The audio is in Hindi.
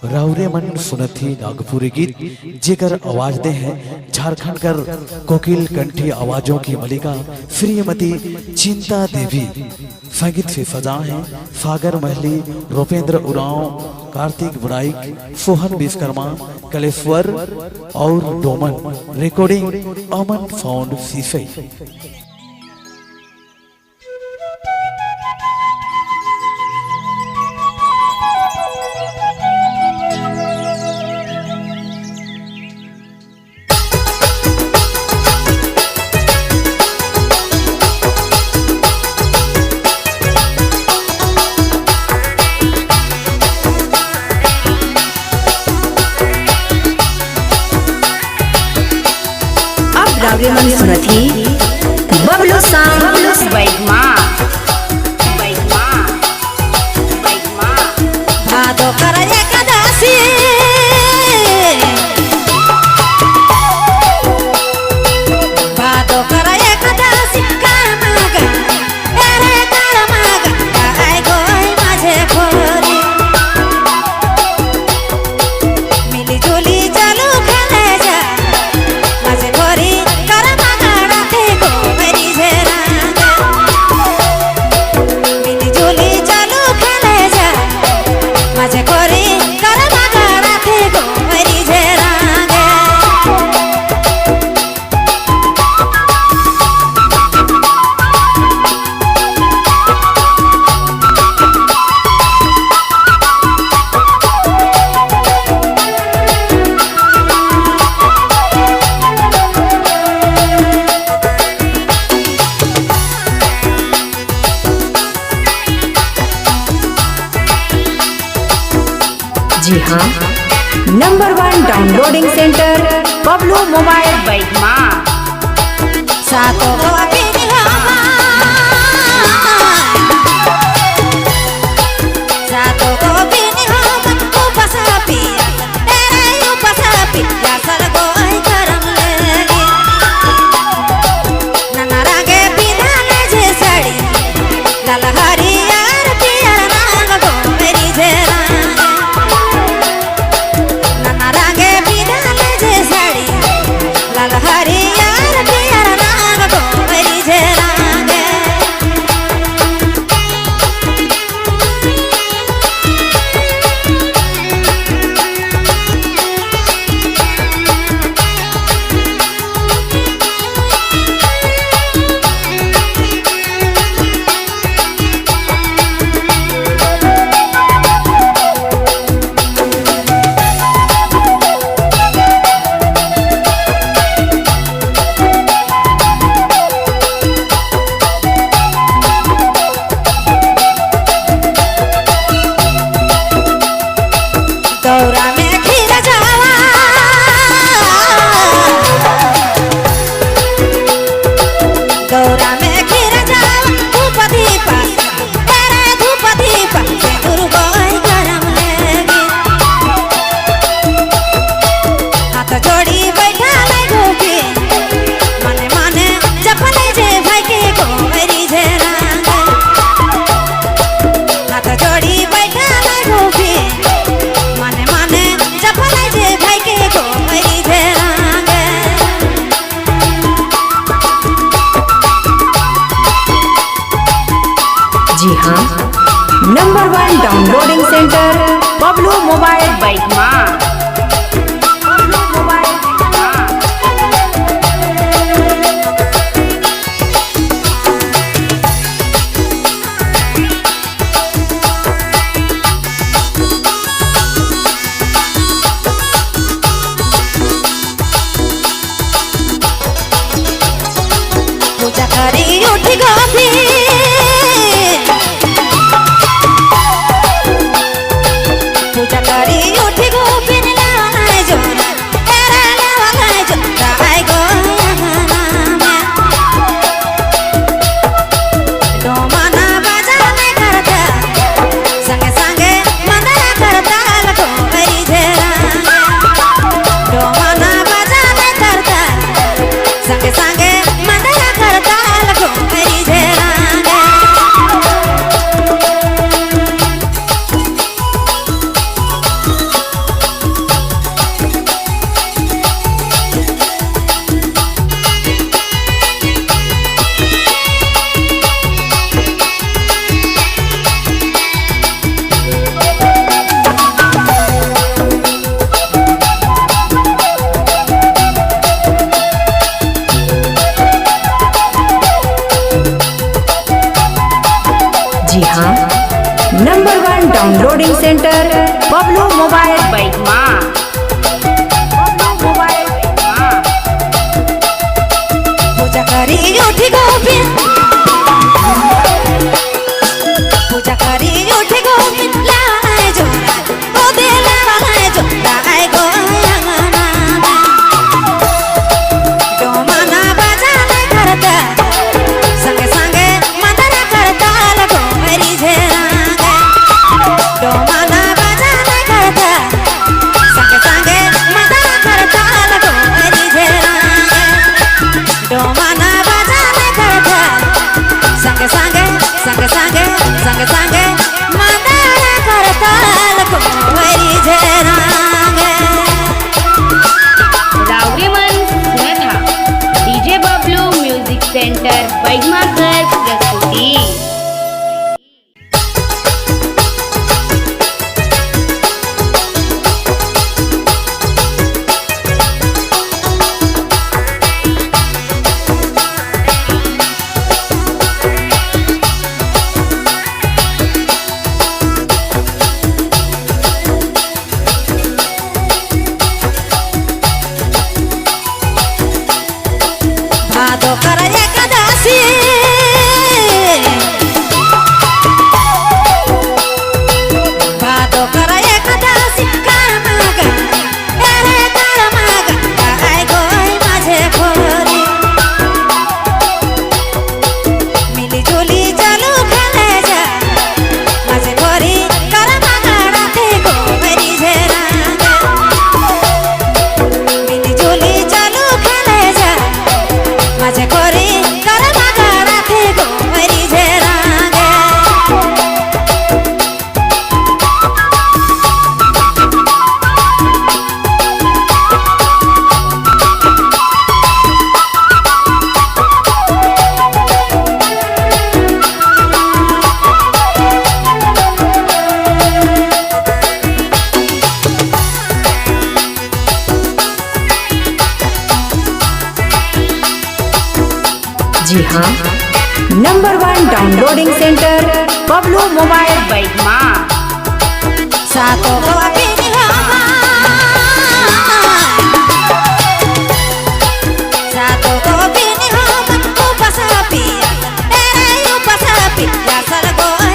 राउरे मन सुनथी नागपुरी गीत जेकर आवाज दे हैं झारखंड कर कोकिल कंठी आवाजों की मलिका श्रीमती चिंता देवी। संगीत से सजा है सागर महली, रूपेंद्र उरांव, कार्तिक बुराइक, सोहन विश्वकर्मा, कलेश्वर और डोमन। रिकॉर्डिंग अमन साउंड सीसई। रावरे मन सुनथी बबलू सांग बैगमा भादो कर एकादशी भादो कर एकादशी कामागा अरे कामागा आय गोय माझे खोरी मिली जुली चालू खाने जा माझे खोरी जी हाँ, number 1 downloading centre Bablu mobile बैगमा। सातों को जी हाँ, number 1 downloading centre Bablu mobile बैगमा। पूजा करी उठी गोपी पूजा करी उठी गोपी सेंटर बबलू मोबाइल बैगमा। पूजा करी उठी गोविंद, पूजा करी उठी गोविंद, लाए जो ओ दे लाए जो लाए गो डोमाना बजाने करता संगे संगे मदना करता लगो मेरी झेरांगे डोमाना बजाने करता संगे संगे मदना करता लगो मेरी झेरांगे डोमाना बजाने करता संगे संगे संगे संगे संगे संगे मदना करता लगो मेरी झेरांगे। रावरेमन सुनथा डीजे बबलू म्यूजिक सेंटर बैगमा कर प्रस्तुति। भादो कर एकादशी भादो कर एकादशी कर्मगा अरे कर्मगा आय गोय माझे खोरी मिली जुली चालू खेले जा माझे खोरी कर्मगा राते गो मेरी झेरांगे मिली जुली चालू खेले जा माझे खोरी कर्मगा राते गो मेरी झेरांगे। जी हाँ, number 1 downloading centre Bablu mobile बैगमा सातो को